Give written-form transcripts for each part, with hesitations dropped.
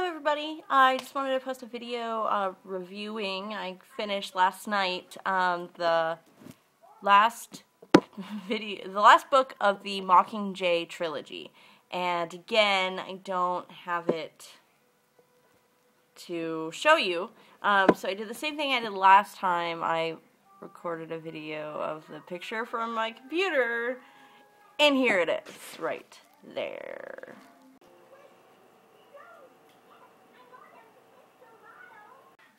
Hello everybody, I just wanted to post a video reviewing, I finished last night, the last book of the Mockingjay trilogy, and again, I don't have it to show you, so I did the same thing I did last time. I recorded a video of the picture from my computer, and here it is, right there.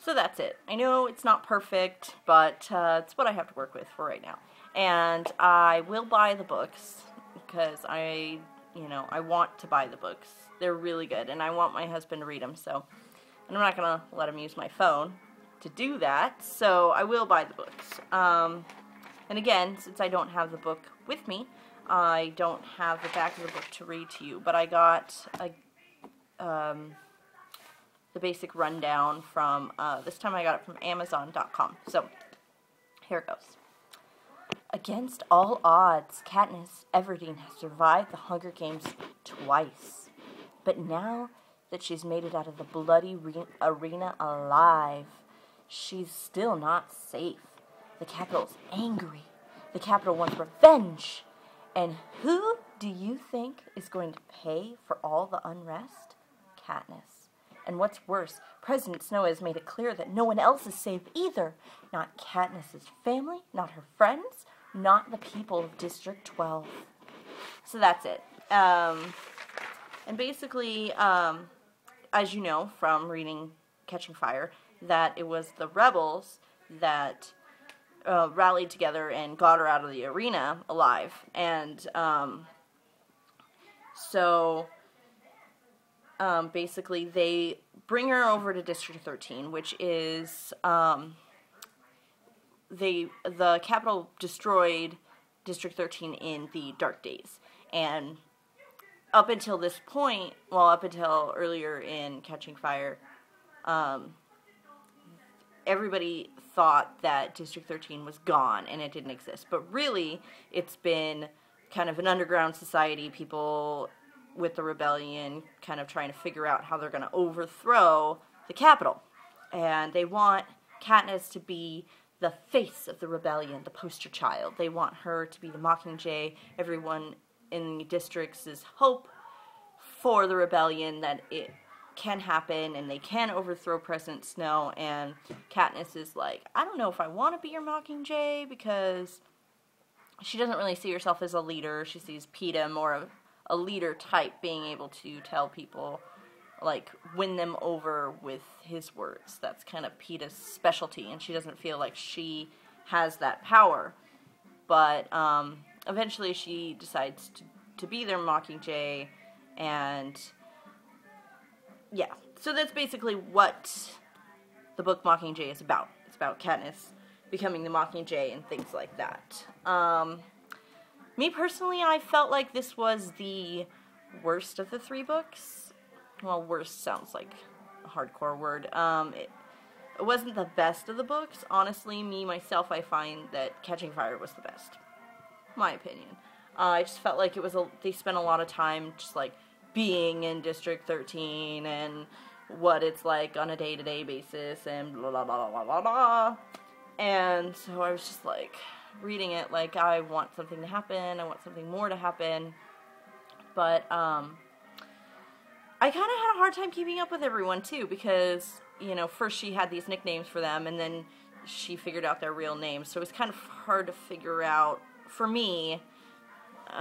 So that's it. I know it's not perfect, but it's what I have to work with for right now. And I will buy the books because I want to buy the books. They're really good, and I want my husband to read them, so and I'm not going to let him use my phone to do that, so I will buy the books. And again, since I don't have the book with me, I don't have the back of the book to read to you, but I got the basic rundown from, this time I got it from Amazon.com. So, here it goes. Against all odds, Katniss Everdeen has survived the Hunger Games twice. But now that she's made it out of the bloody arena alive, she's still not safe. The Capitol's angry. The Capitol wants revenge. And who do you think is going to pay for all the unrest? Katniss. And what's worse, President Snow has made it clear that no one else is safe either. Not Katniss's family, not her friends, not the people of District 12. So that's it. And basically, as you know from reading Catching Fire, that it was the rebels that rallied together and got her out of the arena alive. And basically, they bring her over to District 13, which is, the Capitol destroyed District 13 in the Dark Days. And up until this point, well, up until earlier in Catching Fire, everybody thought that District 13 was gone and it didn't exist. But really, it's been kind of an underground society, people with the rebellion kind of trying to figure out how they're going to overthrow the Capitol. And they want Katniss to be the face of the rebellion, the poster child. They want her to be the Mockingjay. Everyone in the districts is hope for the rebellion, that it can happen and they can overthrow President Snow. And Katniss is like, I don't know if I want to be your Mockingjay, because she doesn't really see herself as a leader. She sees Peeta more of a leader type, being able to tell people, like, win them over with his words. That's kind of Peeta's specialty, and she doesn't feel like she has that power. But eventually she decides to be their Mockingjay, and yeah. So that's basically what the book Mockingjay is about. It's about Katniss becoming the Mockingjay and things like that. Me personally, I felt like this was the worst of the three books. Well, worst sounds like a hardcore word. It wasn't the best of the books. Honestly, myself, I find that Catching Fire was the best. My opinion. I just felt like they spent a lot of time just, like, being in District 13 and what it's like on a day-to-day basis and blah, blah, blah, blah, blah, blah. And so I was just, like, reading it like, I want something to happen, I want something more to happen, but, I kind of had a hard time keeping up with everyone, too, because, first she had these nicknames for them, and then she figured out their real names, so it was kind of hard to figure out, for me.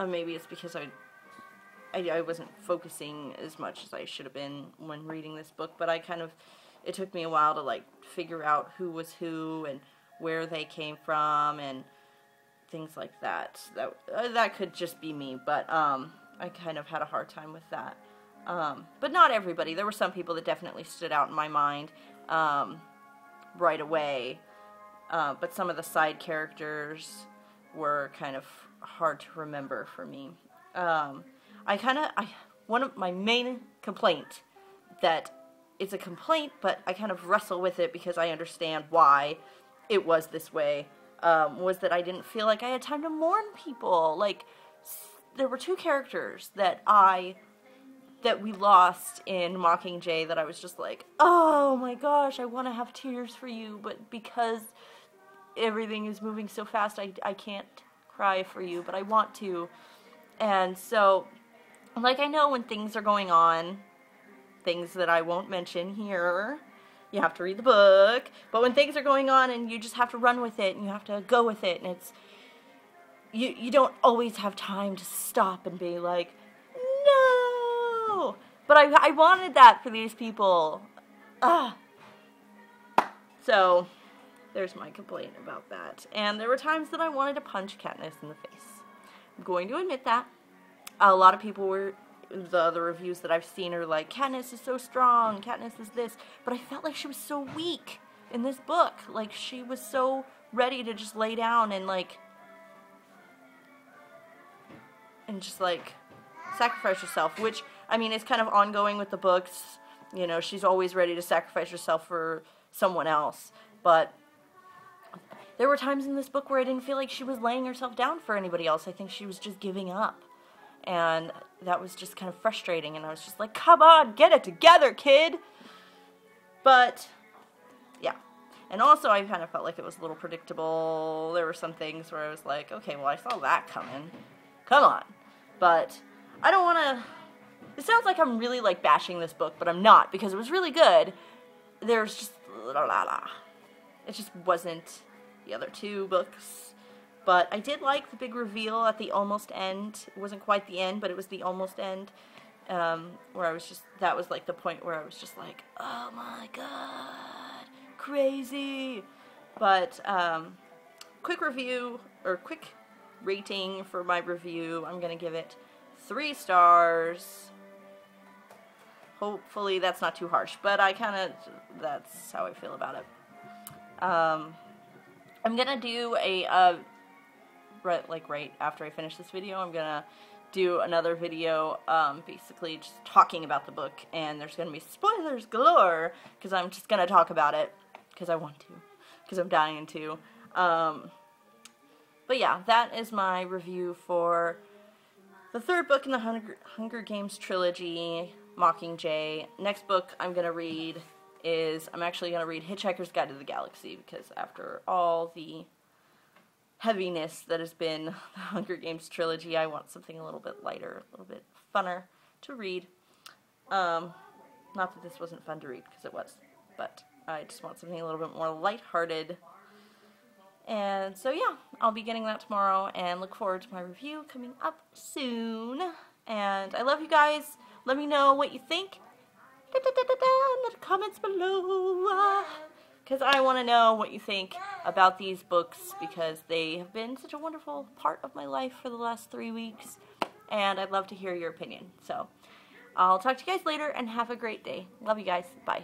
Maybe it's because I wasn't focusing as much as I should have been when reading this book, but it took me a while to, like, figure out who was who, and where they came from, and things like that. That could just be me, but I kind of had a hard time with that. But not everybody. There were some people that definitely stood out in my mind right away, but some of the side characters were kind of hard to remember for me. One of my main complaint, that it's a complaint, but I kind of wrestle with it because I understand why it was this way, was that I didn't feel like I had time to mourn people. Like, there were two characters that I that we lost in Mockingjay that I was just like, oh my gosh, I want to have tears for you, but because everything is moving so fast, I can't cry for you, but I want to. And so, like, I know when things are going on, things that I won't mention here, you have to read the book, but when things are going on and you just have to run with it and you have to go with it, and it's, you don't always have time to stop and be like, no! But I wanted that for these people. So, there's my complaint about that. And there were times that I wanted to punch Katniss in the face. I'm going to admit that. A lot of people were, the other reviews that I've seen are like, Katniss is so strong, Katniss is this. But I felt like she was so weak in this book. Like, she was so ready to just lay down and just sacrifice herself, which, I mean, is kind of ongoing with the books. You know, she's always ready to sacrifice herself for someone else. But there were times in this book where I didn't feel like she was laying herself down for anybody else. I think she was just giving up. And that was just kind of frustrating. And I was just like, come on, get it together, kid! But, yeah. And also, I kind of felt like it was a little predictable. There were some things where I was like, okay, well, I saw that coming. Come on. But I don't want to... It sounds like I'm really, bashing this book, but I'm not, because it was really good. There's just... It just wasn't the other two books. But I did like the big reveal at the almost end. It wasn't quite the end, but it was the almost end. Where I was just... That was, the point where I was just like, oh my god, crazy. But, quick review, or quick rating for my review. I'm going to give it 3 stars. Hopefully that's not too harsh, but that's how I feel about it. I'm going to do right after I finish this video, I'm going to do another video, basically just talking about the book, and there's going to be spoilers galore, because I'm just going to talk about it, because I want to, because I'm dying to. But yeah, that is my review for the 3rd book in the Hunger Games trilogy, Mockingjay. Next book I'm going to read is, I'm actually going to read Hitchhiker's Guide to the Galaxy, because after all the heaviness that has been the Hunger Games trilogy, I want something a little bit lighter, a little bit funner to read. Not that this wasn't fun to read, because it was, but I just want something a little bit more lighthearted. And so yeah, I'll be getting that tomorrow, and look forward to my review coming up soon. And I love you guys. Let me know what you think in the comments below, because I want to know what you think about these books, because they have been such a wonderful part of my life for the last 3 weeks, and I'd love to hear your opinion. So I'll talk to you guys later, and have a great day. Love you guys. Bye.